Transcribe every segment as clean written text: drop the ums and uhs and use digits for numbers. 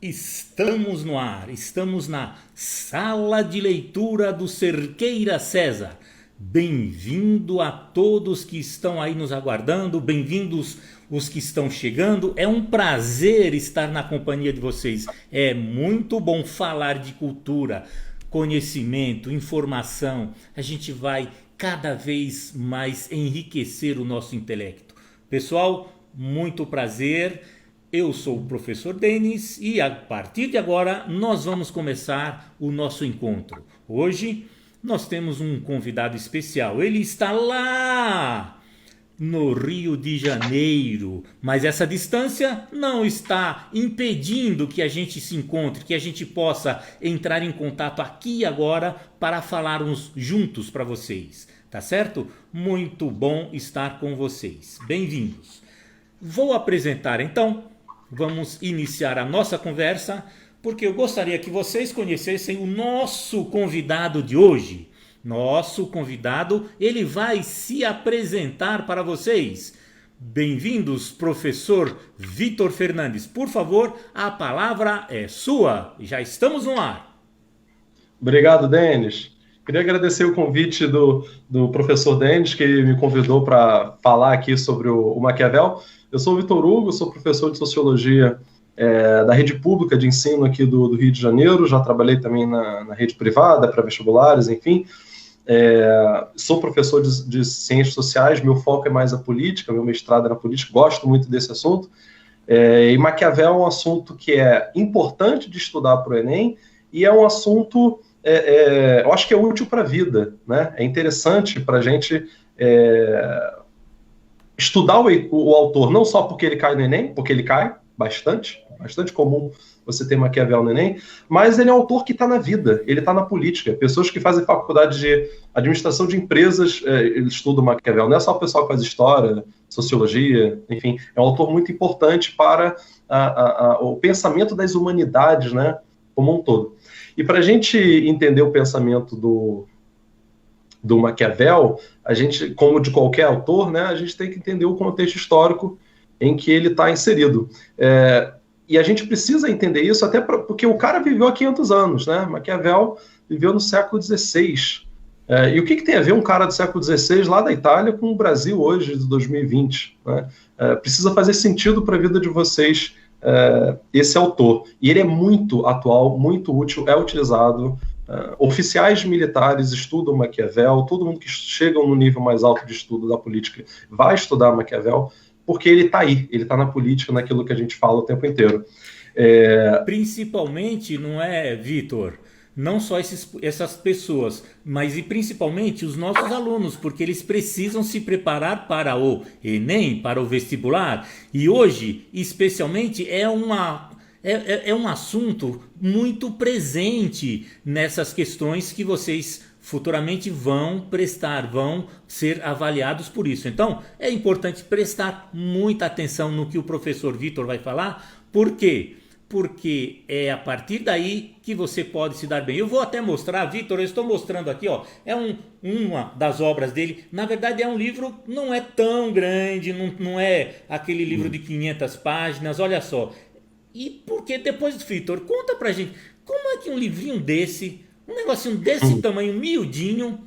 Estamos no ar, estamos na sala de leitura do Cerqueira César. Bem-vindo a todos que estão aí nos aguardando, bem-vindos os que estão chegando. É um prazer estar na companhia de vocês. É muito bom falar de cultura, conhecimento, informação. A gente vai cada vez mais enriquecer o nosso intelecto. Pessoal, muito prazer. Eu sou o professor Denis e a partir de agora nós vamos começar o nosso encontro. Hoje nós temos um convidado especial. Ele está lá no Rio de Janeiro, mas essa distância não está impedindo que a gente se encontre, que a gente possa entrar em contato aqui e agora para falarmos juntos para vocês. Tá certo? Muito bom estar com vocês. Bem-vindos. Vou apresentar então. Vamos iniciar a nossa conversa, porque eu gostaria que vocês conhecessem o nosso convidado de hoje. Nosso convidado, ele vai se apresentar para vocês. Bem-vindos, professor Vitor Fernandes. Por favor, a palavra é sua. Já estamos no ar. Obrigado, Denis. Queria agradecer o convite do professor Denis, que me convidou para falar aqui sobre o Maquiavel. Eu sou o Vitor Hugo, sou professor de Sociologia da rede pública de ensino aqui do Rio de Janeiro, já trabalhei também na rede privada, para vestibulares, enfim. Sou professor de Ciências Sociais, meu foco é mais a política, meu mestrado é na política, gosto muito desse assunto. E Maquiavel é um assunto que é importante de estudar para o Enem e é um assunto, eu acho que é útil para a vida, né? É interessante para a gente estudar o autor, não só porque ele cai no Enem, porque ele cai bastante comum você ter Maquiavel no Enem, mas ele é um autor que está na vida, ele está na política. Pessoas que fazem faculdade de administração de empresas, eles estudam Maquiavel, não é só o pessoal que faz história, sociologia, enfim, é um autor muito importante para o pensamento das humanidades, né, como um todo. E para a gente entender o pensamento do Maquiavel, a gente, como de qualquer autor, né, a gente tem que entender o contexto histórico em que ele está inserido. E a gente precisa entender isso até porque o cara viveu há 500 anos, né? Maquiavel viveu no século XVI. E o que tem a ver um cara do século XVI lá da Itália com o Brasil hoje, de 2020? Né? Precisa fazer sentido para a vida de vocês esse autor. E ele é muito atual, muito útil, é utilizado. Oficiais militares estudam Maquiavel, todo mundo que chega no nível mais alto de estudo da política vai estudar Maquiavel, porque ele está aí, ele está na política, naquilo que a gente fala o tempo inteiro. Principalmente, não é, Vitor? Não só essas pessoas, mas e principalmente os nossos alunos, porque eles precisam se preparar para o Enem, para o vestibular. E hoje, especialmente, é um assunto muito presente nessas questões que vocês futuramente vão ser avaliados por isso. Então, é importante prestar muita atenção no que o professor Vitor vai falar. Por quê? Porque é a partir daí que você pode se dar bem. Eu vou até mostrar, Vitor, eu estou mostrando aqui, ó, uma das obras dele. Na verdade é um livro, não é tão grande, não é aquele livro de 500 páginas, olha só. E porque depois, Vitor, conta pra gente, como é que um livrinho desse, um negocinho desse tamanho, miudinho,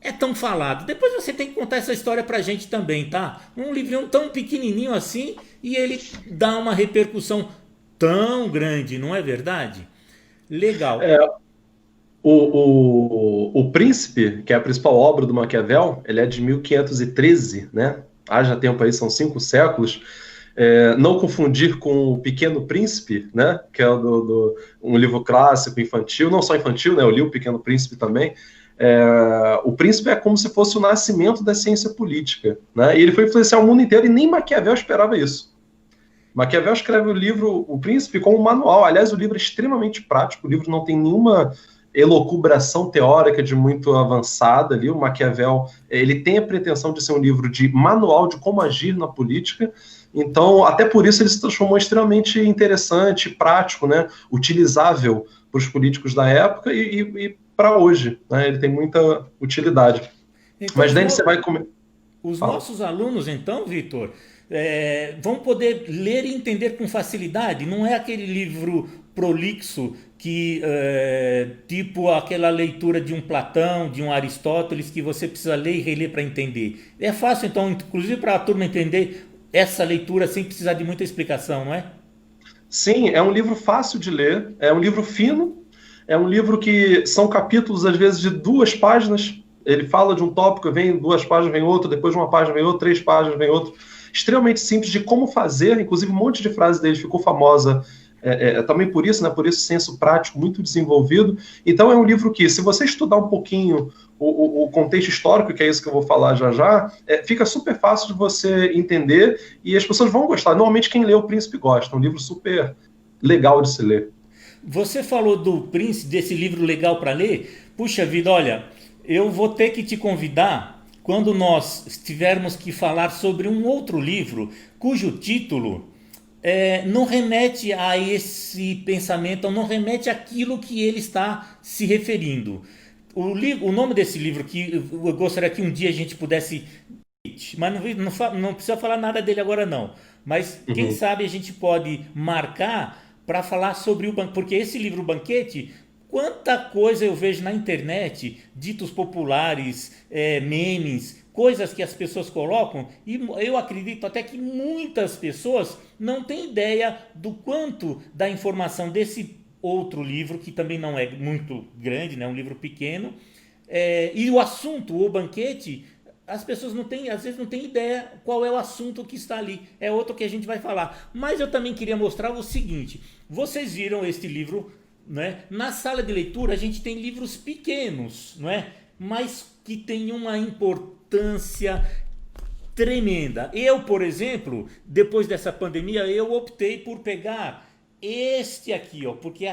é tão falado? Depois você tem que contar essa história pra gente também, tá? Um livrinho tão pequenininho assim e ele dá uma repercussão tão grande, não é verdade? Legal. O Príncipe, que é a principal obra do Maquiavel, ele é de 1513, né? Haja tempo aí, são 5 séculos. Não confundir com o Pequeno Príncipe, né? Que é um livro clássico infantil, não só infantil, né? Eu li o Pequeno Príncipe também. O Príncipe é como se fosse o nascimento da ciência política, né? E ele foi influenciar o mundo inteiro e nem Maquiavel esperava isso. Maquiavel escreve o livro O Príncipe como um manual. Aliás, o livro é extremamente prático, o livro não tem nenhuma elucubração teórica de muito avançada ali. O Maquiavel, ele tem a pretensão de ser um livro de manual de como agir na política. Então, até por isso ele se transformou extremamente interessante, prático, né? Utilizável para os políticos da época e para hoje, né? Ele tem muita utilidade. Então, Mas daí você vai... os nossos alunos, então, Vitor, vão poder ler e entender com facilidade. Não é aquele livro prolixo que tipo aquela leitura de um Platão, de um Aristóteles, que você precisa ler e reler para entender. É fácil, então, inclusive para a turma entender essa leitura sem precisar de muita explicação, não é? Sim, é um livro fácil de ler, é um livro fino, é um livro que são capítulos, às vezes, de 2 páginas. Ele fala de um tópico, vem 2 páginas, vem outro, depois de 1 página vem outro, 3 páginas vem outro. Extremamente simples de como fazer, inclusive um monte de frase dele ficou famosa também por isso, né? Por esse senso prático muito desenvolvido. Então é um livro que, se você estudar um pouquinho o contexto histórico, que é isso que eu vou falar já já, fica super fácil de você entender e as pessoas vão gostar. Normalmente quem lê O Príncipe gosta, é um livro super legal de se ler. Você falou do Príncipe, desse livro legal para ler. Puxa vida, olha, eu vou ter que te convidar quando nós tivermos que falar sobre um outro livro cujo título não remete a esse pensamento, não remete àquilo que ele está se referindo. O nome desse livro, que eu gostaria que um dia a gente pudesse, mas não precisa falar nada dele agora não, mas quem sabe a gente pode marcar para falar sobre o banquete, porque esse livro, O Banquete, quanta coisa eu vejo na internet, ditos populares, memes, coisas que as pessoas colocam, e eu acredito até que muitas pessoas não têm ideia do quanto da informação desse outro livro, que também não é muito grande, né, um livro pequeno, e o assunto, O Banquete, as pessoas não têm, às vezes não têm ideia qual é o assunto que está ali. É outro que a gente vai falar. Mas eu também queria mostrar o seguinte, vocês viram este livro, né? Na sala de leitura a gente tem livros pequenos, não é? Mas que tem uma importância tremenda. Eu, por exemplo, depois dessa pandemia, eu optei por pegar este aqui, ó, porque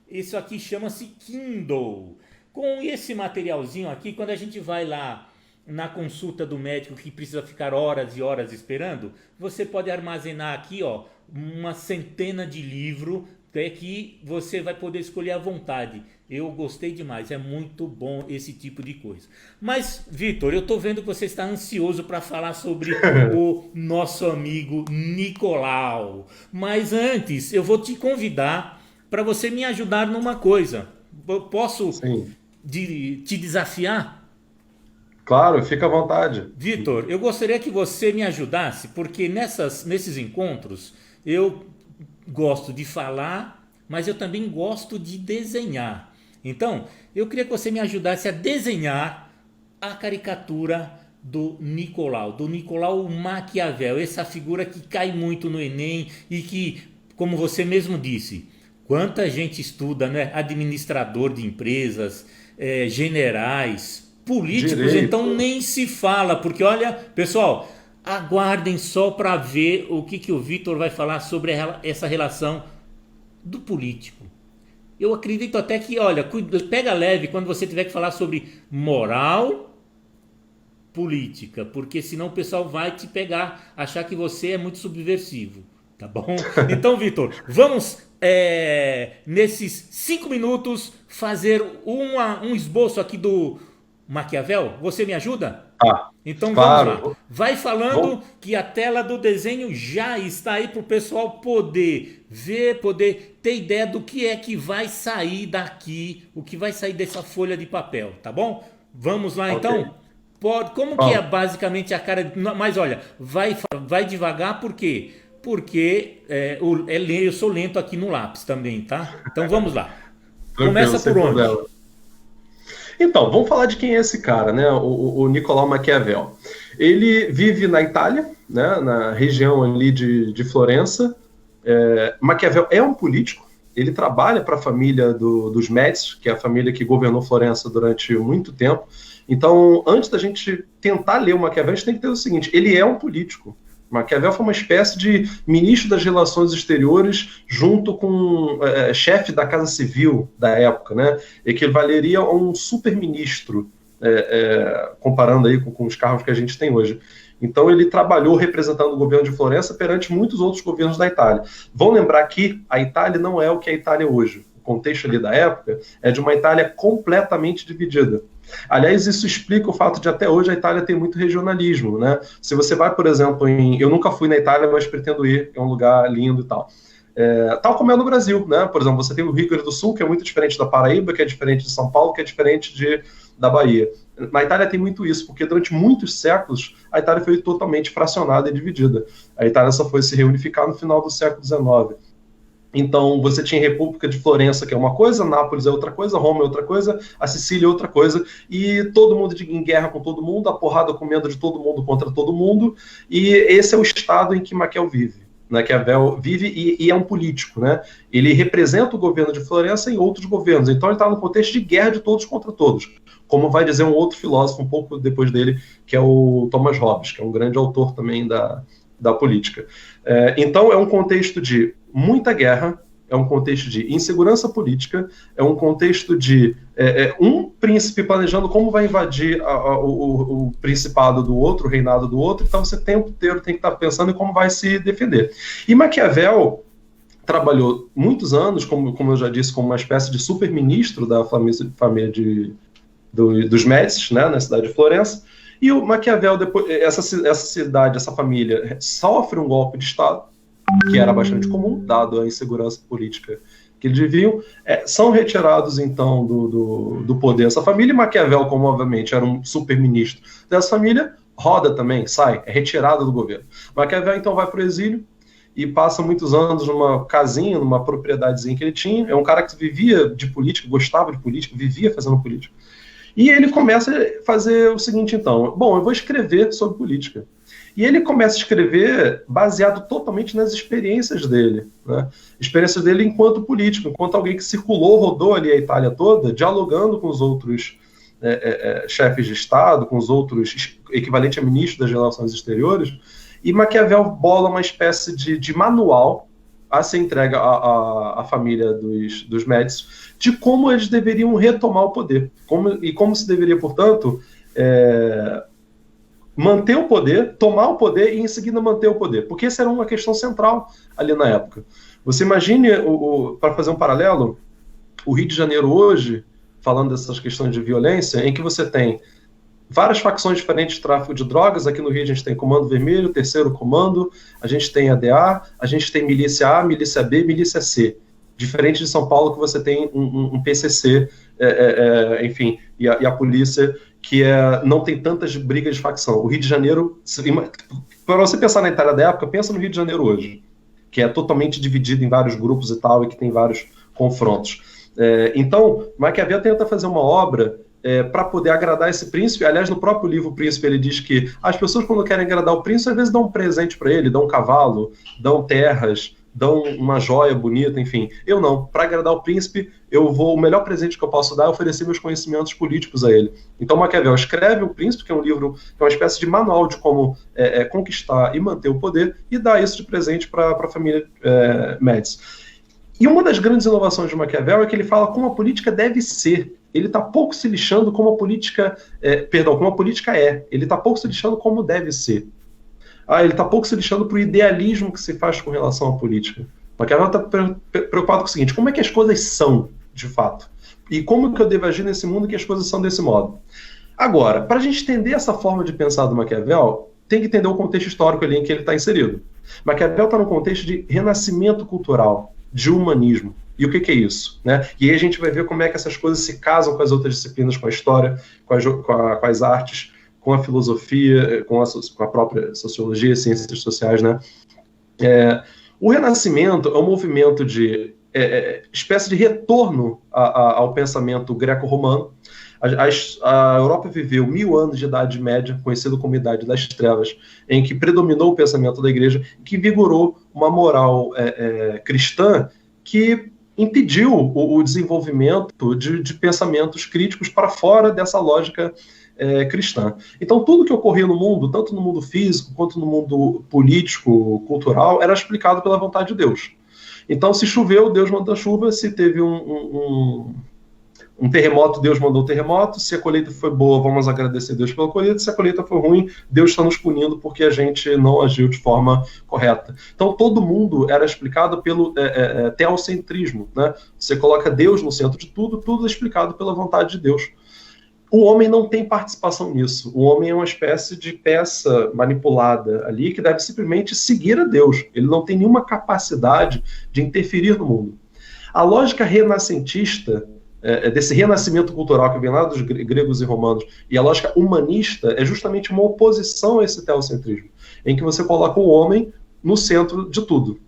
isso aqui chama-se Kindle. Com esse materialzinho aqui, quando a gente vai lá na consulta do médico que precisa ficar horas e horas esperando, você pode armazenar aqui, ó, uma centena de livros que você vai poder escolher à vontade. Eu gostei demais, é muito bom esse tipo de coisa. Mas, Vitor, eu estou vendo que você está ansioso para falar sobre o nosso amigo Nicolau. Mas antes, eu vou te convidar para você me ajudar numa coisa. Eu posso te desafiar? Claro, fica à vontade. Vitor, eu gostaria que você me ajudasse, porque nesses encontros eu gosto de falar, mas eu também gosto de desenhar. Então, eu queria que você me ajudasse a desenhar a caricatura do Nicolau Maquiavel, essa figura que cai muito no Enem e que, como você mesmo disse, quanta gente estuda, né? Administrador de empresas, generais, políticos, direito. Então nem se fala, porque olha, pessoal, aguardem só para ver o que o Vitor vai falar sobre essa relação do político. Eu acredito até que, olha, pega leve quando você tiver que falar sobre moral política, porque senão o pessoal vai te pegar, achar que você é muito subversivo, tá bom? Então, Vitor, vamos nesses 5 minutos fazer um esboço aqui do Maquiavel. Você me ajuda? Então claro. Vamos lá. Vai falando que a tela do desenho já está aí para o pessoal poder ver, poder ter ideia do que é que vai sair daqui, o que vai sair dessa folha de papel, tá bom? Vamos lá então? Como que é basicamente a cara... Mas olha, vai devagar, por quê? Porque eu sou lento aqui no lápis também, tá? Então vamos lá. Começa por onde? Problema. Então, vamos falar de quem é esse cara, né? O Nicolau Maquiavel. Ele vive na Itália, né? Na região ali de Florença. Maquiavel é um político. Ele trabalha para a família dos Médici, que é a família que governou Florença durante muito tempo. Então, antes da gente tentar ler o Maquiavel, a gente tem que ter o seguinte: ele é um político. Maquiavel foi uma espécie de ministro das relações exteriores junto com chefe da Casa Civil da época, né? Equivaleria a um super-ministro, comparando aí com os cargos que a gente tem hoje. Então ele trabalhou representando o governo de Florença perante muitos outros governos da Itália. Vão lembrar que a Itália não é o que é a Itália hoje. O contexto ali da época é de uma Itália completamente dividida. Aliás, isso explica o fato de até hoje a Itália ter muito regionalismo, né? Se você vai, por exemplo, eu nunca fui na Itália, mas pretendo ir, é um lugar lindo e tal. Tal como é no Brasil, né? Por exemplo, você tem o Rio Grande do Sul, que é muito diferente da Paraíba, que é diferente de São Paulo, que é diferente da Bahia. Na Itália tem muito isso, porque durante muitos séculos a Itália foi totalmente fracionada e dividida. A Itália só foi se reunificar no final do século XIX. Então, você tinha a República de Florença, que é uma coisa, Nápoles é outra coisa, Roma é outra coisa, a Sicília é outra coisa, e todo mundo em guerra com todo mundo, a porrada comendo de todo mundo contra todo mundo, e esse é o estado em que Maquiavel vive. Maquiavel vive e é um político, né? Ele representa o governo de Florença em outros governos, então ele está no contexto de guerra de todos contra todos, como vai dizer um outro filósofo um pouco depois dele, que é o Thomas Hobbes, que é um grande autor também da política. Então, é um contexto de muita guerra, é um contexto de insegurança política, é um contexto de um príncipe planejando como vai invadir o principado do outro, o reinado do outro, então você o tempo inteiro tem que estar pensando em como vai se defender. E Maquiavel trabalhou muitos anos, como eu já disse, como uma espécie de super-ministro da família dos Médicis, né, na cidade de Florença. E o Maquiavel, depois, essa cidade, essa família, sofre um golpe de Estado, que era bastante comum, dado a insegurança política que eles viviam, são retirados, então, do poder essa família, e Maquiavel, como obviamente era um super-ministro dessa família, roda também, sai, é retirado do governo. Maquiavel, então, vai para o exílio e passa muitos anos numa casinha, numa propriedadezinha que ele tinha. É um cara que vivia de política, gostava de política, vivia fazendo política. E ele começa a fazer o seguinte, então, bom, eu vou escrever sobre política. E ele começa a escrever baseado totalmente nas experiências dele, né? Experiências dele enquanto político, enquanto alguém que circulou, rodou ali a Itália toda, dialogando com os outros chefes de Estado, com os outros equivalentes a ministros das relações exteriores, e Maquiavel bola uma espécie de manual a ser entregue à família dos Médicis, de como eles deveriam retomar o poder, como se deveria, portanto, manter o poder, tomar o poder e em seguida manter o poder, porque essa era uma questão central ali na época. Você imagine, para fazer um paralelo, o Rio de Janeiro hoje, falando dessas questões de violência, em que você tem várias facções diferentes de tráfico de drogas. Aqui no Rio a gente tem Comando Vermelho, Terceiro Comando, a gente tem ADA, a gente tem Milícia A, Milícia B, Milícia C. Diferente de São Paulo, que você tem um PCC, enfim, e a polícia, que não tem tantas brigas de facção. O Rio de Janeiro, para você pensar na Itália da época, pensa no Rio de Janeiro hoje, que é totalmente dividido em vários grupos e tal, e que tem vários confrontos. Então, Maquiavel tenta fazer uma obra para poder agradar esse príncipe. Aliás, no próprio livro O Príncipe, ele diz que as pessoas, quando querem agradar o príncipe, às vezes dão um presente para ele, dão um cavalo, dão terras, dão uma joia bonita, enfim. Eu não. Para agradar o príncipe, o melhor presente que eu posso dar é oferecer meus conhecimentos políticos a ele. Então, Maquiavel escreve O Príncipe, que é um livro, que é uma espécie de manual de como conquistar e manter o poder, e dá isso de presente para a família Médici. E uma das grandes inovações de Maquiavel é que ele fala como a política deve ser. Ele está pouco se lixando como a política... como a política é. Ele está pouco se lixando como deve ser. Ele está pouco se lixando para o idealismo que se faz com relação à política. Maquiavel está preocupado com o seguinte: como é que as coisas são, de fato? E como que eu devo agir nesse mundo que as coisas são desse modo? Agora, para a gente entender essa forma de pensar do Maquiavel, tem que entender o contexto histórico ali em que ele está inserido. Maquiavel está no contexto de renascimento cultural, de humanismo. E o que é isso? Né? E aí a gente vai ver como é que essas coisas se casam com as outras disciplinas, com a história, com as artes, com a filosofia, com a própria sociologia, ciências sociais, né? O Renascimento é um movimento de espécie de retorno ao pensamento greco-romano. A Europa viveu 1000 anos de Idade Média, conhecido como Idade das Trevas, em que predominou o pensamento da Igreja, que vigorou uma moral cristã que impediu o desenvolvimento de pensamentos críticos para fora dessa lógica cristã. Então, tudo que ocorria no mundo, tanto no mundo físico quanto no mundo político, cultural, era explicado pela vontade de Deus. Então, se choveu, Deus mandou chuva. Se teve um terremoto, Deus mandou terremoto. Se a colheita foi boa, vamos agradecer a Deus pela colheita. Se a colheita foi ruim, Deus está nos punindo porque a gente não agiu de forma correta. Então, todo mundo era explicado pelo teocentrismo, né? Você coloca Deus no centro de tudo, tudo é explicado pela vontade de Deus. o homem não tem participação nisso. O homem é uma espécie de peça manipulada ali que deve simplesmente seguir a Deus. Ele não tem nenhuma capacidade de interferir no mundo. A lógica renascentista, desse renascimento cultural que vem lá dos gregos e romanos, e a lógica humanista é justamente uma oposição a esse teocentrismo, em que você coloca o homem no centro de tudo.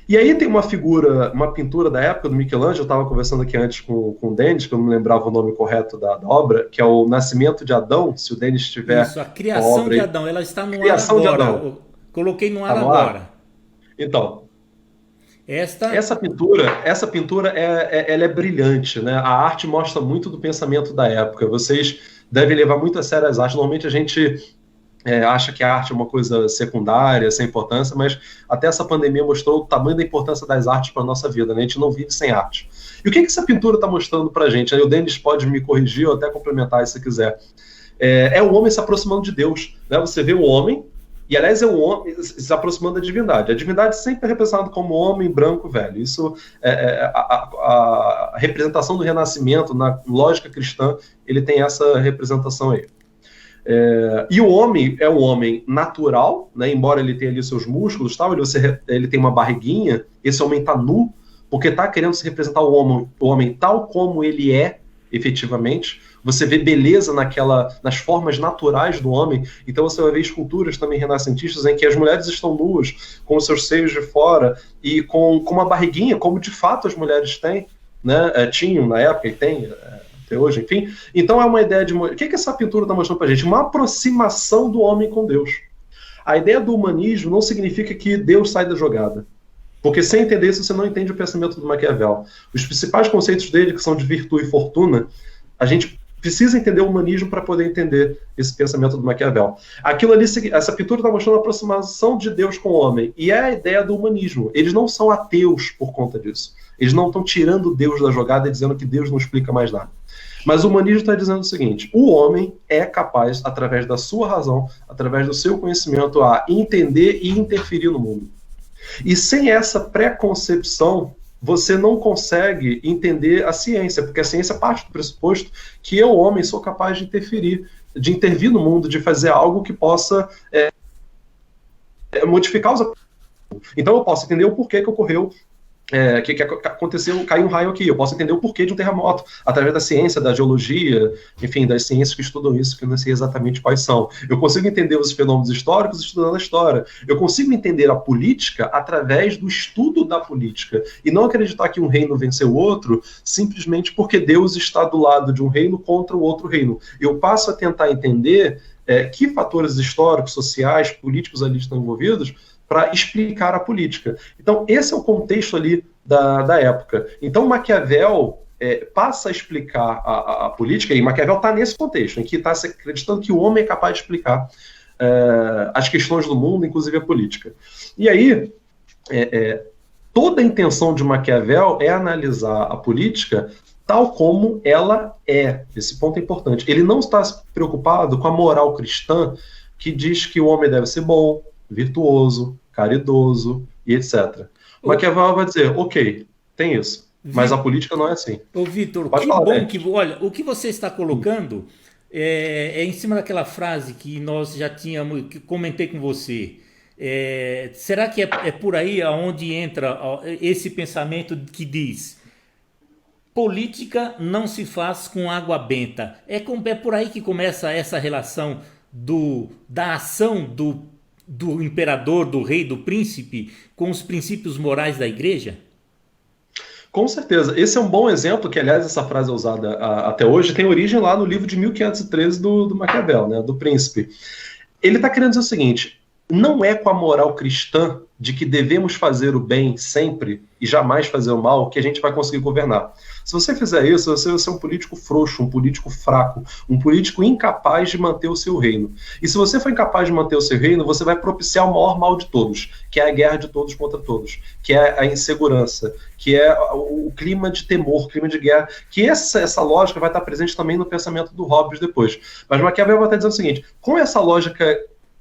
E aí tem uma figura, uma pintura da época do Michelangelo, eu estava conversando aqui antes com o Denis, que eu não lembrava o nome correto da obra, que é o Nascimento de Adão, se o Denis tiver. Isso, a Criação de Adão, ela está no Criação ar agora. de Adão. Eu coloquei no ar Tá no agora. ar? Então, Esta essa pintura ela é brilhante, né? A arte mostra muito do pensamento da época. Vocês devem levar muito a sério as artes. Normalmente a gente acha que a arte é uma coisa secundária, sem importância, mas até essa pandemia mostrou o tamanho da importância das artes para a nossa vida, né? A gente não vive sem arte. E o que essa pintura está mostrando para a gente? Aí o Denis pode me corrigir ou até complementar se quiser. É o homem se aproximando de Deus, né? Você vê o homem, e aliás é o homem se aproximando da divindade. A divindade sempre é representada como homem branco velho. Isso a representação do renascimento, na lógica cristã, ele tem essa representação aí. E o homem é um homem natural, né? Embora ele tenha ali seus músculos, tal, ele tem uma barriguinha, esse homem está nu, porque está querendo se representar o homem tal como ele é, efetivamente. Você vê beleza nas formas naturais do homem, então você vai ver esculturas também renascentistas em que as mulheres estão nuas, com os seus seios de fora, e com uma barriguinha, como de fato as mulheres têm, né? Tinham na época e têm até hoje, enfim. Então é uma ideia de... O que essa pintura está mostrando para a gente? Uma aproximação do homem com Deus. A ideia do humanismo não significa que Deus sai da jogada. Porque sem entender isso, você não entende o pensamento do Maquiavel. Os principais conceitos dele, que são de virtude e fortuna, a gente precisa entender o humanismo para poder entender esse pensamento do Maquiavel. Aquilo ali, essa pintura está mostrando a aproximação de Deus com o homem. E é a ideia do humanismo. Eles não são ateus por conta disso. Eles não estão tirando Deus da jogada e dizendo que Deus não explica mais nada. Mas o humanismo está dizendo o seguinte: o homem é capaz, através da sua razão, através do seu conhecimento, a entender e interferir no mundo. E sem essa preconcepção, você não consegue entender a ciência, porque a ciência parte do pressuposto que eu, homem, sou capaz de intervir no mundo, de fazer algo que possa modificar os... Então eu posso entender o porquê que ocorreu, que aconteceu, caiu um raio aqui. Eu posso entender o porquê de um terremoto, através da ciência, da geologia, enfim, das ciências que estudam isso, que eu não sei exatamente quais são. Eu consigo entender os fenômenos históricos estudando a história. Eu consigo entender a política através do estudo da política, e não acreditar que um reino venceu o outro, simplesmente porque Deus está do lado de um reino contra o outro reino. Eu passo a tentar entender que fatores históricos, sociais, políticos ali estão envolvidos, para explicar a política. Então, esse é o contexto ali da época. Então, Maquiavel passa a explicar a política, e Maquiavel está nesse contexto, em que está acreditando que o homem é capaz de explicar as questões do mundo, inclusive a política. E aí, toda a intenção de Maquiavel é analisar a política tal como ela é. Esse ponto é importante. Ele não está preocupado com a moral cristã, que diz que o homem deve ser bom, virtuoso, caridoso e etc. Maquiavel vai dizer, ok, tem isso, mas a política não é assim. Ô, Vitor, que bom que... Olha, o que você está colocando é em cima daquela frase que nós já tínhamos, que comentei com você. Será que é por aí aonde entra esse pensamento que diz: política não se faz com água benta? É por aí que começa essa relação da ação do imperador, do rei, do príncipe, com os princípios morais da igreja? Com certeza. Esse é um bom exemplo, que, aliás, essa frase é usada até hoje, tem origem lá no livro de 1513 do Maquiavel, né, do Príncipe. Ele está querendo dizer o seguinte: não é com a moral cristã de que devemos fazer o bem sempre e jamais fazer o mal que a gente vai conseguir governar. Se você fizer isso, você vai ser um político frouxo, um político fraco, um político incapaz de manter o seu reino. E se você for incapaz de manter o seu reino, você vai propiciar o maior mal de todos, que é a guerra de todos contra todos, que é a insegurança, que é o clima de temor, clima de guerra, que essa lógica vai estar presente também no pensamento do Hobbes depois. Mas Maquiavel vai estar dizendo o seguinte: com essa lógica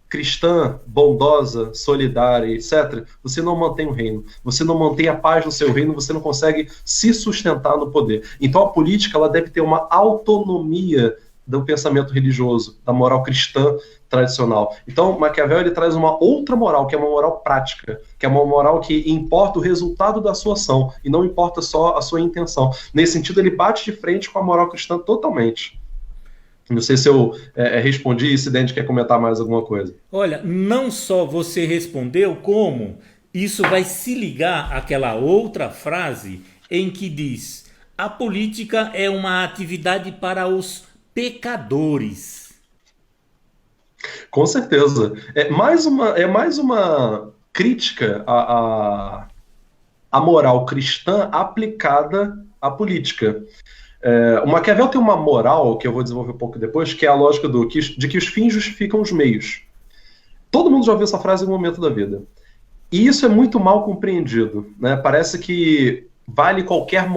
cristã, bondosa, solidária, etc., você não mantém o reino, você não mantém a paz no seu reino, você não consegue se sustentar no poder. Então a política, ela deve ter uma autonomia do pensamento religioso, da moral cristã tradicional. Então, Maquiavel ele traz uma outra moral, que é uma moral prática, que é uma moral que importa o resultado da sua ação, e não importa só a sua intenção. Nesse sentido, ele bate de frente com a moral cristã totalmente. Não sei se eu respondi, e se Dente quer comentar mais alguma coisa. Olha, não só você respondeu, como isso vai se ligar àquela outra frase em que diz: a política é uma atividade para os pecadores. Com certeza. É mais uma crítica à moral cristã aplicada à política. O Maquiavel tem uma moral, que eu vou desenvolver um pouco depois, que é a lógica de que os fins justificam os meios. Todo mundo já ouviu essa frase em algum momento da vida. E isso é muito mal compreendido, né? Parece que vale qualquer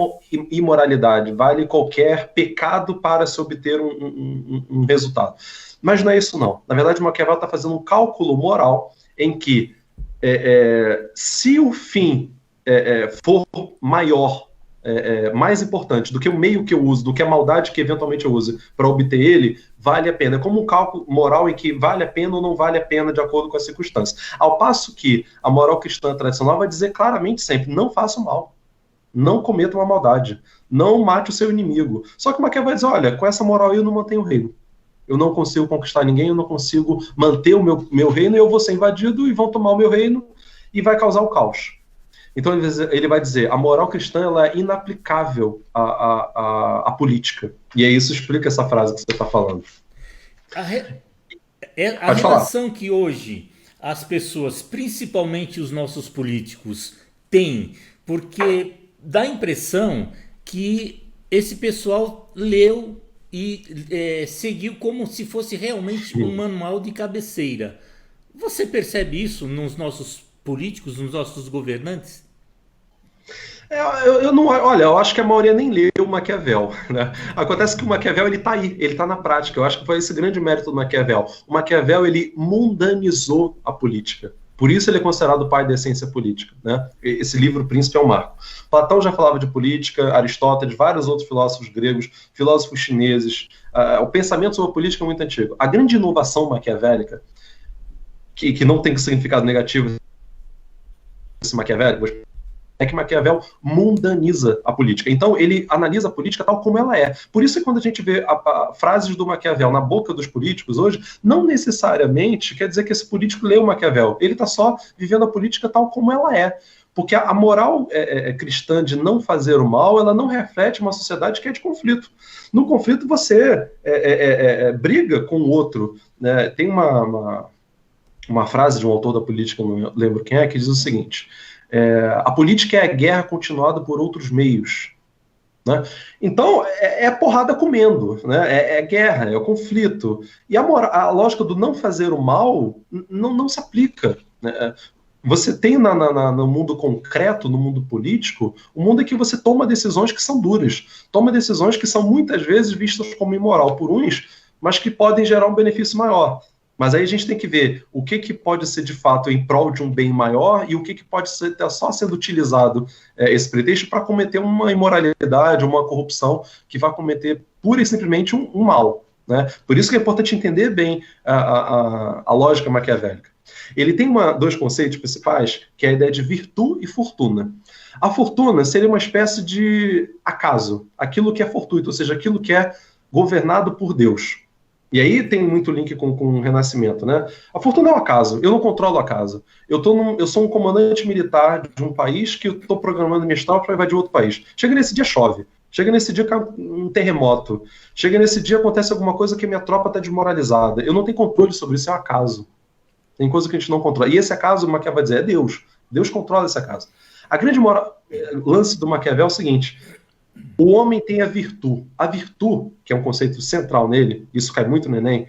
imoralidade, vale qualquer pecado para se obter um resultado. Mas não é isso, não. Na verdade, o Maquiavel está fazendo um cálculo moral em que se o fim for maior, mais importante do que o meio que eu uso, do que a maldade que eventualmente eu use para obter ele, vale a pena. É como um cálculo moral em que vale a pena ou não vale a pena de acordo com as circunstâncias. Ao passo que a moral cristã tradicional vai dizer claramente sempre: não faça o mal, não cometa uma maldade, não mate o seu inimigo. Só que o Maquiavel vai dizer: olha, com essa moral eu não mantenho o reino. Eu não consigo conquistar ninguém, eu não consigo manter o meu reino, e eu vou ser invadido e vão tomar o meu reino e vai causar o caos. Então ele vai dizer: a moral cristã ela é inaplicável à política. E aí isso explica essa frase que você está falando. A relação que hoje as pessoas, principalmente os nossos políticos, têm, porque dá a impressão que esse pessoal leu e seguiu como se fosse realmente um manual de cabeceira. Você percebe isso nos nossos políticos, nos nossos governantes? Eu acho que a maioria nem leu o Maquiavel, né? Acontece que o Maquiavel ele está aí, ele está na prática. Eu acho que foi esse grande mérito do Maquiavel. O Maquiavel ele mundanizou a política. Por isso ele é considerado o pai da ciência política, né? Esse livro, O Príncipe, é um marco. Platão já falava de política, Aristóteles, vários outros filósofos gregos, filósofos chineses. O pensamento sobre a política é muito antigo. A grande inovação maquiavélica, que não tem significado negativo esse maquiavélico, é que Maquiavel mundaniza a política. Então, ele analisa a política tal como ela é. Por isso que quando a gente vê frases do Maquiavel na boca dos políticos hoje, não necessariamente quer dizer que esse político leu Maquiavel. Ele está só vivendo a política tal como ela é. Porque a moral cristã de não fazer o mal, ela não reflete uma sociedade que é de conflito. No conflito, você briga com o outro. Né? Tem uma frase de um autor da política, não lembro quem é, que diz o seguinte: a política é a guerra continuada por outros meios. Né? Então, é porrada comendo, né? É guerra, é o conflito. E a lógica do não fazer o mal não se aplica. Né? Você tem no mundo concreto, no mundo político, um mundo em que você toma decisões que são duras, toma decisões que são muitas vezes vistas como imoral por uns, mas que podem gerar um benefício maior. Mas aí a gente tem que ver o que pode ser de fato em prol de um bem maior e o que pode ser só sendo utilizado esse pretexto para cometer uma imoralidade, uma corrupção que vai cometer pura e simplesmente um mal. Né? Por isso que é importante entender bem a lógica maquiavélica. Ele tem dois conceitos principais, que é a ideia de virtude e fortuna. A fortuna seria uma espécie de acaso, aquilo que é fortuito, ou seja, aquilo que é governado por Deus. E aí tem muito link com o Renascimento, né? A fortuna é um acaso, eu não controlo o acaso. Eu sou um comandante militar de um país que eu estou programando minhas tropas para invadir outro país. Chega nesse dia, chove. Chega nesse dia, cai um terremoto. Chega nesse dia, acontece alguma coisa que minha tropa está desmoralizada. Eu não tenho controle sobre isso, é um acaso. Tem coisa que a gente não controla. E esse acaso, o Maquiavel vai dizer, é Deus. Deus controla esse acaso. A grande lance do Maquiavel é o seguinte: o homem tem a virtude. A virtude, que é um conceito central nele, isso cai muito no Enem,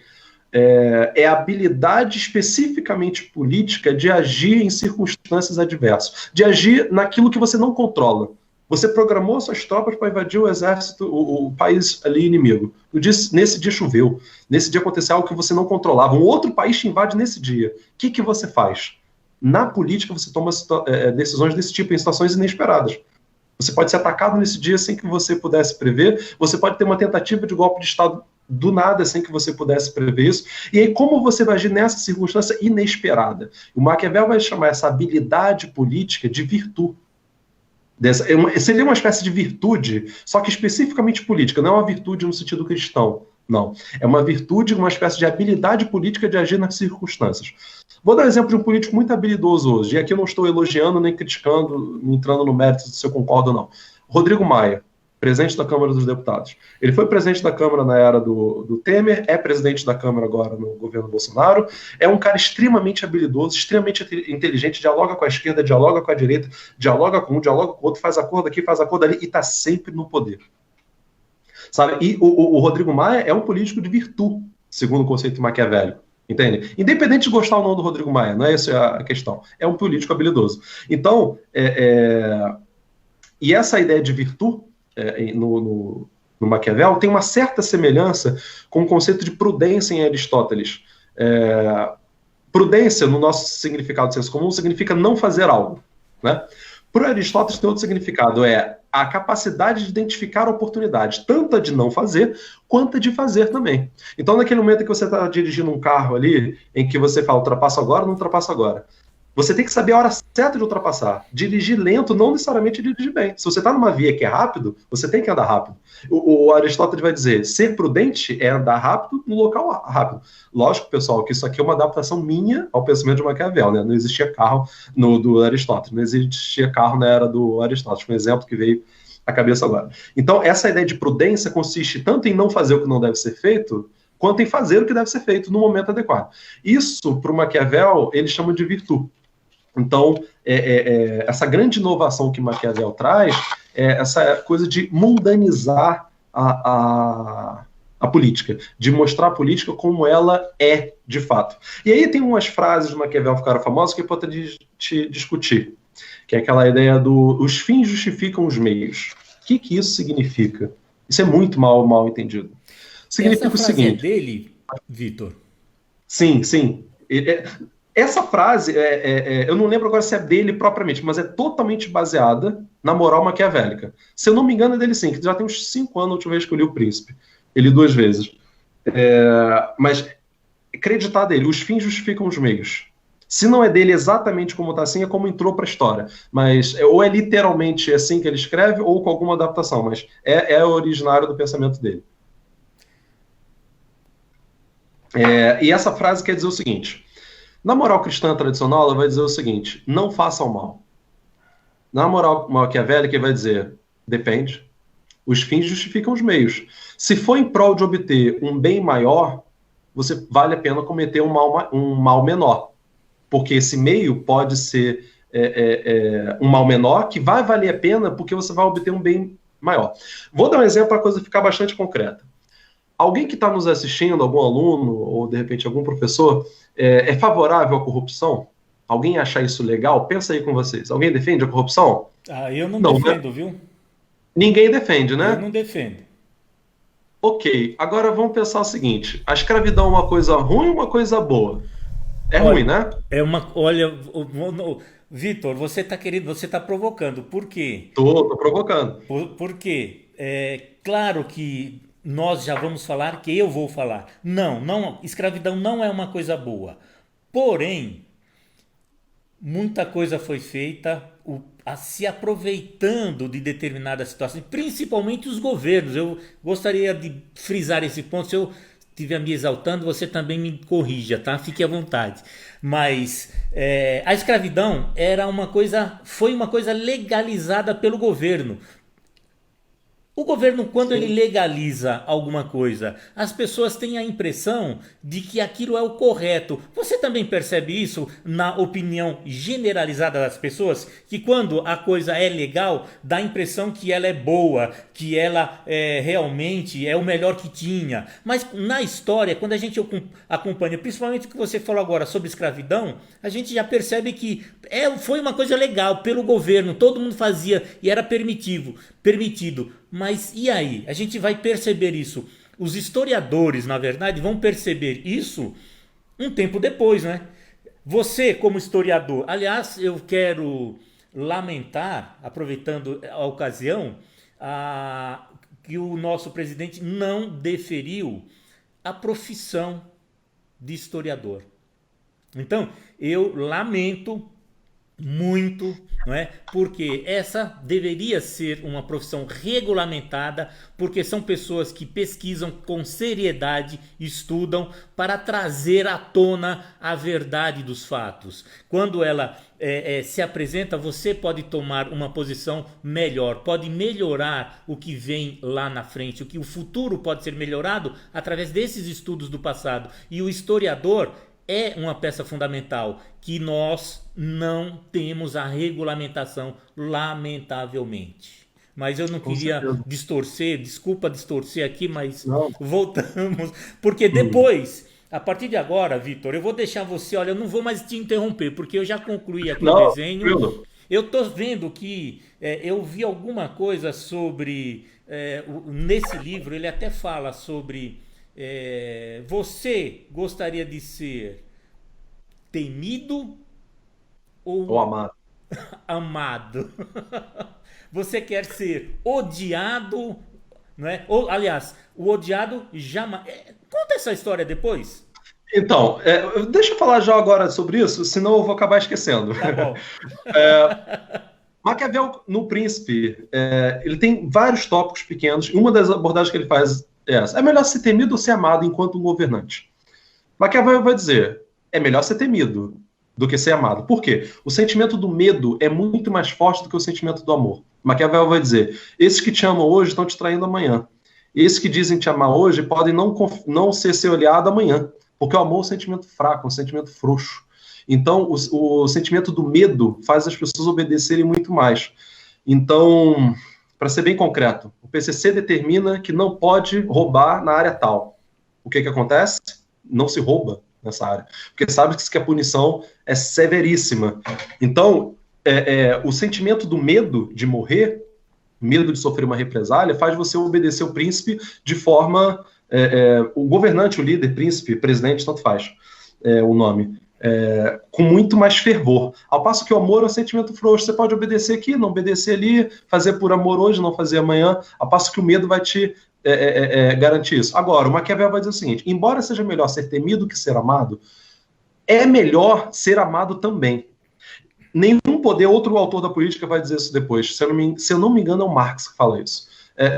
é a habilidade especificamente política de agir em circunstâncias adversas, de agir naquilo que você não controla. Você programou suas tropas para invadir o exército, o país ali inimigo. Nesse dia choveu, nesse dia aconteceu algo que você não controlava, um outro país te invade nesse dia. O que você faz? Na política você toma decisões desse tipo em situações inesperadas. Você pode ser atacado nesse dia sem que você pudesse prever, você pode ter uma tentativa de golpe de Estado do nada, sem que você pudesse prever isso. E aí, como você vai agir nessa circunstância inesperada? O Maquiavel vai chamar essa habilidade política de virtude. Seria uma espécie de virtude, só que especificamente política, não é uma virtude no sentido cristão, não. É uma virtude, uma espécie de habilidade política de agir nas circunstâncias. Vou dar um exemplo de um político muito habilidoso hoje, e aqui eu não estou elogiando nem criticando, entrando no mérito se eu concordo ou não. Rodrigo Maia, presidente da Câmara dos Deputados. Ele foi presidente da Câmara na era do Temer, é presidente da Câmara agora no governo Bolsonaro, é um cara extremamente habilidoso, extremamente inteligente, dialoga com a esquerda, dialoga com a direita, dialoga com um, dialoga com o outro, faz acordo aqui, faz acordo ali, e está sempre no poder. Sabe? E o Rodrigo Maia é um político de virtude, segundo o conceito maquiavélico. Entende? Independente de gostar ou não do Rodrigo Maia, não é essa a questão. É um político habilidoso. Então, e essa ideia de virtude no Maquiavel tem uma certa semelhança com o conceito de prudência em Aristóteles. Prudência, no nosso significado de senso comum, significa não fazer algo, né? Para Aristóteles tem outro significado, é a capacidade de identificar a oportunidade, tanto a de não fazer, quanto a de fazer também. Então, naquele momento em que você está dirigindo um carro ali, em que você fala, ultrapassa agora, não ultrapassa agora. Você tem que saber a hora certa de ultrapassar. Dirigir lento não necessariamente dirigir bem. Se você está numa via que é rápido, você tem que andar rápido. O Aristóteles vai dizer, ser prudente é andar rápido no local rápido. Lógico, pessoal, que isso aqui é uma adaptação minha ao pensamento de Maquiavel, né? Não existia carro do Aristóteles, não existia carro na era do Aristóteles. Foi um exemplo que veio à cabeça agora. Então, essa ideia de prudência consiste tanto em não fazer o que não deve ser feito, quanto em fazer o que deve ser feito no momento adequado. Isso, para o Maquiavel, ele chama de virtude. Então, essa grande inovação que Maquiavel traz é essa coisa de mundanizar a política, de mostrar a política como ela é de fato. E aí tem umas frases do Maquiavel que ficaram famosas que eu poderia te discutir, que é aquela ideia os fins justificam os meios. O que isso significa? Isso é muito mal entendido. Significa essa frase o seguinte... é dele, Vitor? Sim. Essa frase, eu não lembro agora se é dele propriamente, mas é totalmente baseada na moral maquiavélica. Se eu não me engano, é dele sim, que já tem uns 5 anos a última vez que eu li O Príncipe. Ele 2 vezes. Mas acreditar dele, os fins justificam os meios. Se não é dele exatamente como está assim, é como entrou para a história. Mas ou é literalmente assim que ele escreve, ou com alguma adaptação, mas é originário do pensamento dele. E essa frase quer dizer o seguinte... Na moral cristã tradicional, ela vai dizer o seguinte, não faça o mal. Na moral maquiavélica, ele vai dizer, depende. Os fins justificam os meios. Se for em prol de obter um bem maior, você vale a pena cometer um mal menor. Porque esse meio pode ser um mal menor que vai valer a pena porque você vai obter um bem maior. Vou dar um exemplo para a coisa ficar bastante concreta. Alguém que está nos assistindo, algum aluno ou, de repente, algum professor, é favorável à corrupção? Alguém acha isso legal? Pensa aí com vocês. Alguém defende a corrupção? Eu não né? defendo, viu? Ninguém defende, né? Eu não defendo. Ok, agora vamos pensar o seguinte. A escravidão é uma coisa ruim ou uma coisa boa? Ruim, né? Olha, Vitor, você está provocando. Por quê? Tô provocando. Por quê? Claro que nós já vamos falar, que eu vou falar. Não, escravidão não é uma coisa boa. Porém, muita coisa foi feita se aproveitando de determinadas situações, principalmente os governos. Eu gostaria de frisar esse ponto. Se eu estiver me exaltando, você também me corrija, tá? Fique à vontade. Mas a escravidão foi uma coisa legalizada pelo governo. O governo, quando ele legaliza alguma coisa, as pessoas têm a impressão de que aquilo é o correto. Você também percebe isso na opinião generalizada das pessoas? Que quando a coisa é legal, dá a impressão que ela é boa, que ela realmente é o melhor que tinha. Mas na história, quando a gente acompanha, principalmente o que você falou agora sobre escravidão, a gente já percebe que foi uma coisa legal pelo governo, todo mundo fazia e era permitido. Mas e aí? A gente vai perceber isso. Os historiadores, na verdade, vão perceber isso um tempo depois, né? Você, como historiador, aliás, eu quero lamentar, aproveitando a ocasião, que o nosso presidente não deferiu a profissão de historiador. Então, eu lamento muito, não é? Porque essa deveria ser uma profissão regulamentada, porque são pessoas que pesquisam com seriedade, estudam para trazer à tona a verdade dos fatos. Quando ela se apresenta, você pode tomar uma posição melhor, pode melhorar o que vem lá na frente, o futuro pode ser melhorado através desses estudos do passado. E o historiador é uma peça fundamental que nós não temos a regulamentação, lamentavelmente. Mas eu não queria distorcer, desculpa distorcer aqui, mas voltamos. Porque depois, a partir de agora, Vitor, eu vou deixar você, olha, eu não vou mais te interromper, porque eu já concluí aqui o desenho. Eu estou vendo que eu vi alguma coisa sobre, nesse livro, ele até fala sobre... você gostaria de ser temido ou amado? Amado. Você quer ser odiado, não é? Ou, aliás, o odiado jamais. Conta essa história depois. Então, deixa eu falar já agora sobre isso, senão eu vou acabar esquecendo. Tá bom. Maquiavel, no Príncipe, ele tem vários tópicos pequenos, e uma das abordagens que ele faz é essa. É melhor ser temido ou ser amado enquanto um governante? Maquiavel vai dizer, é melhor ser temido do que ser amado. Por quê? O sentimento do medo é muito mais forte do que o sentimento do amor. Maquiavel vai dizer, esses que te amam hoje estão te traindo amanhã. Esses que dizem te amar hoje podem não ser olhado amanhã. Porque o amor é um sentimento fraco, um sentimento frouxo. Então, o sentimento do medo faz as pessoas obedecerem muito mais. Então, para ser bem concreto, o PCC determina que não pode roubar na área tal. O que acontece? Não se rouba nessa área. Porque sabe que a punição é severíssima. Então, o sentimento do medo de morrer, medo de sofrer uma represália, faz você obedecer o príncipe de forma... o governante, o líder, príncipe, presidente, tanto faz o nome, com muito mais fervor. Ao passo que o amor é um sentimento frouxo, você pode obedecer aqui, não obedecer ali, fazer por amor hoje, não fazer amanhã, ao passo que o medo vai te garantir isso. Agora, o Maquiavel vai dizer o seguinte, embora seja melhor ser temido que ser amado, é melhor ser amado também. Nenhum poder, outro autor da política vai dizer isso depois, se eu não me engano é o Marx que fala isso.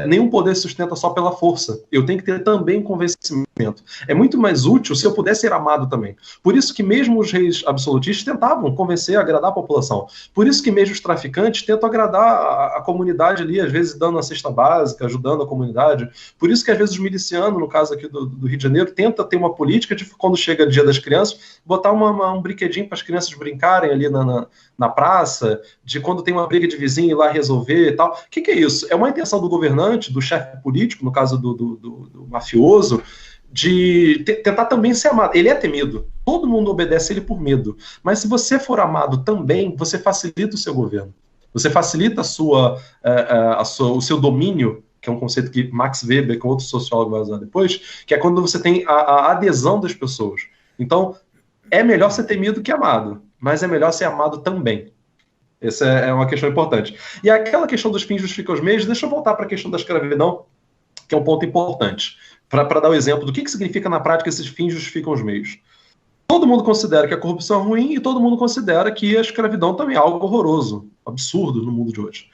Nenhum poder se sustenta só pela força. Eu tenho que ter também convencimento. É muito mais útil se eu puder ser amado também. Por isso que mesmo os reis absolutistas tentavam convencer, agradar a população. Por isso que mesmo os traficantes tentam agradar a comunidade ali, às vezes dando uma cesta básica, ajudando a comunidade. Por isso que às vezes os milicianos, no caso aqui do Rio de Janeiro, tentam ter uma política de, quando chega o Dia das Crianças, botar um brinquedinho para as crianças brincarem ali na praça, de quando tem uma briga de vizinho ir lá resolver e tal. O que é isso? É uma intenção do governante, do chefe político, no caso do mafioso, de tentar também ser amado. Ele é temido. Todo mundo obedece ele por medo. Mas se você for amado também, você facilita o seu governo. Você facilita o seu domínio, que é um conceito que Max Weber, que outro sociólogo vai usar depois, que é quando você tem a adesão das pessoas. Então, é melhor ser temido que amado, mas é melhor ser amado também. Essa é uma questão importante. E aquela questão dos fins justificam os meios, deixa eu voltar para a questão da escravidão, que é um ponto importante, para dar o exemplo do que significa na prática esses fins justificam os meios. Todo mundo considera que a corrupção é ruim e todo mundo considera que a escravidão também é algo horroroso, absurdo no mundo de hoje.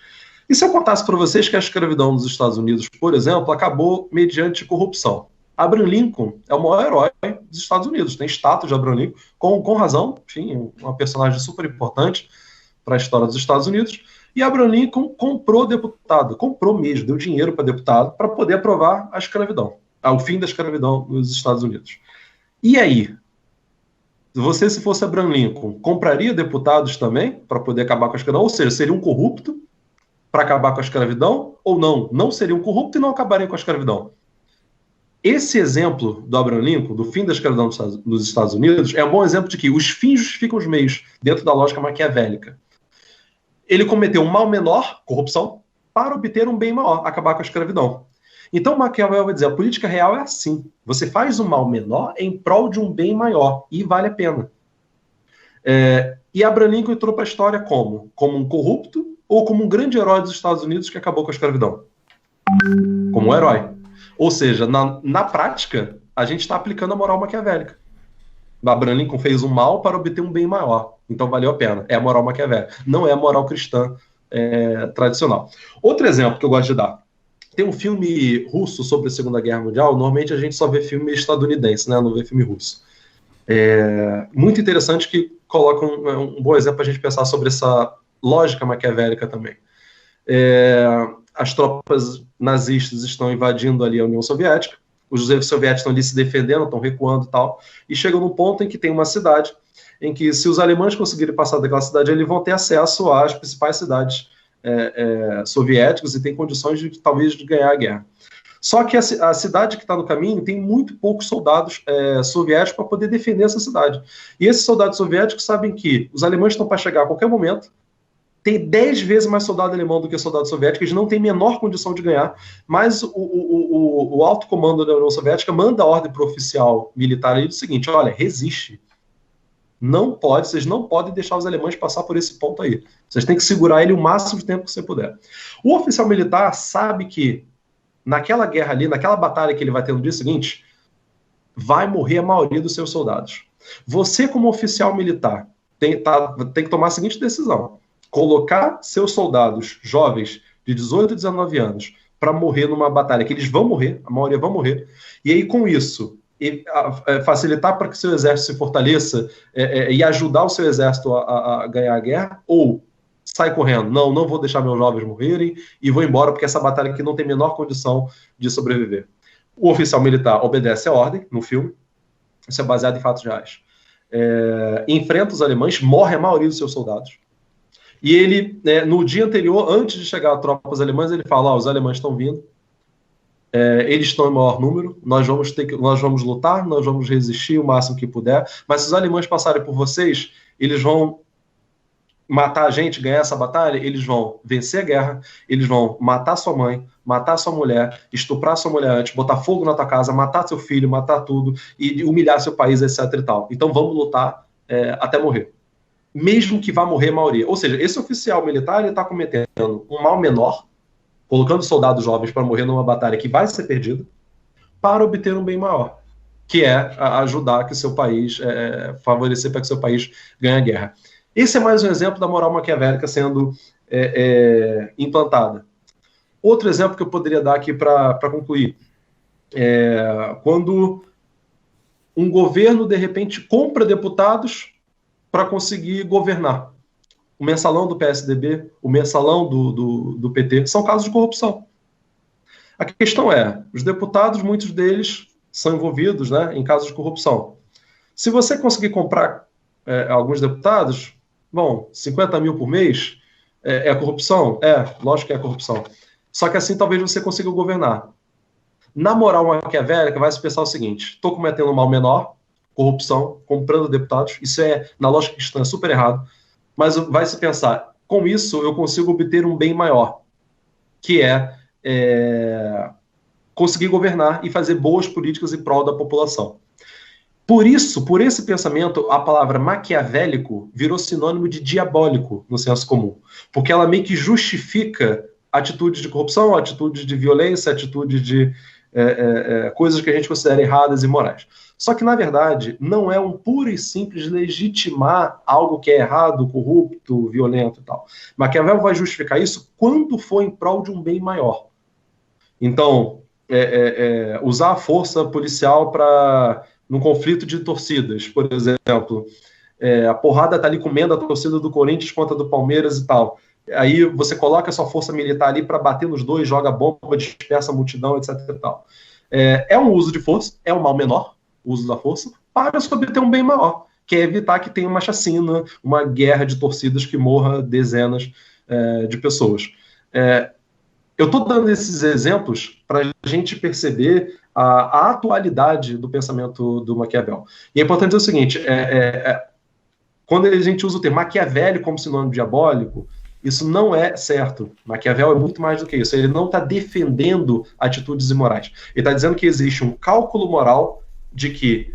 E se eu contasse para vocês que a escravidão nos Estados Unidos, por exemplo, acabou mediante corrupção? Abraham Lincoln é o maior herói dos Estados Unidos, tem status de Abraham Lincoln, com razão, enfim, uma personagem super importante para a história dos Estados Unidos, e Abraham Lincoln comprou deputado, comprou mesmo, deu dinheiro para deputado, para poder aprovar a escravidão, o fim da escravidão nos Estados Unidos. E aí? Você, se fosse Abraham Lincoln, compraria deputados também para poder acabar com a escravidão? Ou seja, seria um corrupto para acabar com a escravidão? Ou não? Não seria um corrupto e não acabariam com a escravidão? Esse exemplo do Abraham Lincoln, do fim da escravidão nos Estados Unidos, é um bom exemplo de que os fins justificam os meios, dentro da lógica maquiavélica. Ele cometeu um mal menor, corrupção, para obter um bem maior, acabar com a escravidão. Então Maquiavel vai dizer, a política real é assim. Você faz um mal menor em prol de um bem maior, e vale a pena. E Abraham Lincoln entrou para a história como? Como um corrupto ou como um grande herói dos Estados Unidos que acabou com a escravidão? como um herói. Ou seja, na prática, a gente está aplicando a moral maquiavélica. Abraham Lincoln fez um mal para obter um bem maior. Então valeu a pena. É a moral maquiavélica. Não é a moral cristã tradicional. Outro exemplo que eu gosto de dar. Tem um filme russo sobre a Segunda Guerra Mundial. Normalmente a gente só vê filme estadunidense, né? Não vê filme russo. Muito interessante, que coloca um bom exemplo para a gente pensar sobre essa lógica maquiavélica também. As tropas nazistas estão invadindo ali a União Soviética, os soviéticos estão ali se defendendo, estão recuando e tal, e chegam num ponto em que tem uma cidade em que, se os alemães conseguirem passar daquela cidade, eles vão ter acesso às principais cidades soviéticas e tem condições de talvez de ganhar a guerra. Só que a cidade que está no caminho tem muito poucos soldados soviéticos para poder defender essa cidade. E esses soldados soviéticos sabem que os alemães estão para chegar a qualquer momento, tem 10 vezes mais soldado alemão do que soldado soviético, eles não têm menor condição de ganhar, mas o alto comando da União Soviética manda a ordem para o oficial militar ali do seguinte: olha, resiste. Vocês não podem deixar os alemães passar por esse ponto aí. Vocês têm que segurar ele o máximo de tempo que você puder. O oficial militar sabe que naquela guerra ali, naquela batalha que ele vai ter no dia seguinte, vai morrer a maioria dos seus soldados. Você, como oficial militar, tem que tomar a seguinte decisão: colocar seus soldados jovens de 18 e 19 anos para morrer numa batalha que eles vão morrer, a maioria vão morrer, e aí com isso facilitar para que seu exército se fortaleça e ajudar o seu exército a ganhar a guerra, ou sai correndo, não vou deixar meus jovens morrerem e vou embora porque essa batalha aqui não tem a menor condição de sobreviver. O oficial militar obedece a ordem no filme, isso é baseado em fatos reais. Enfrenta os alemães, morre a maioria dos seus soldados. E ele, no dia anterior, antes de chegar a tropas alemãs, ele fala: os alemães estão vindo, eles estão em maior número, nós vamos lutar, nós vamos resistir o máximo que puder, mas se os alemães passarem por vocês, eles vão matar a gente, ganhar essa batalha, eles vão vencer a guerra, eles vão matar sua mãe, matar sua mulher, estuprar sua mulher antes, botar fogo na tua casa, matar seu filho, matar tudo, e humilhar seu país, etc e tal. Então vamos lutar até morrer. Mesmo que vá morrer a maioria. Ou seja, esse oficial militar está cometendo um mal menor, colocando soldados jovens para morrer numa batalha que vai ser perdida, para obter um bem maior, que é ajudar que seu país, favorecer para que seu país ganhe a guerra. Esse é mais um exemplo da moral maquiavélica sendo implantada. Outro exemplo que eu poderia dar aqui para concluir, quando um governo, de repente, compra deputados para conseguir governar. O mensalão do PSDB, o mensalão do PT, são casos de corrupção. A questão é, os deputados, muitos deles são envolvidos, né, em casos de corrupção. Se você conseguir comprar alguns deputados, bom, 50 mil por mês, é corrupção? Lógico que é corrupção. Só que assim talvez você consiga governar. Na moral maquiavélica, vai se pensar o seguinte: estou cometendo um mal menor, corrupção, comprando deputados, isso na lógica cristã, é super errado. Mas vai se pensar, com isso eu consigo obter um bem maior, que conseguir governar e fazer boas políticas em prol da população. Por isso, por esse pensamento, a palavra maquiavélico virou sinônimo de diabólico no senso comum, porque ela meio que justifica atitudes de corrupção, atitudes de violência, atitudes de coisas que a gente considera erradas e imorais. Só que, na verdade, não é um puro e simples legitimar algo que é errado, corrupto, violento e tal. Maquiavel vai justificar isso quando for em prol de um bem maior. Então, usar a força policial num conflito de torcidas, por exemplo. A porrada tá ali comendo a torcida do Corinthians contra a do Palmeiras e tal. Aí você coloca a sua força militar ali para bater nos dois, joga bomba, dispersa a multidão, etc e tal. É um uso de força, é um mal menor, o uso da força, para se obter um bem maior, que é evitar que tenha uma chacina, uma guerra de torcidas que morra dezenas de pessoas. Eu estou dando esses exemplos para a gente perceber a atualidade do pensamento do Maquiavel. E é importante dizer o seguinte, quando a gente usa o termo Maquiavel como sinônimo diabólico, isso não é certo. Maquiavel é muito mais do que isso. Ele não está defendendo atitudes imorais. Ele está dizendo que existe um cálculo moral de que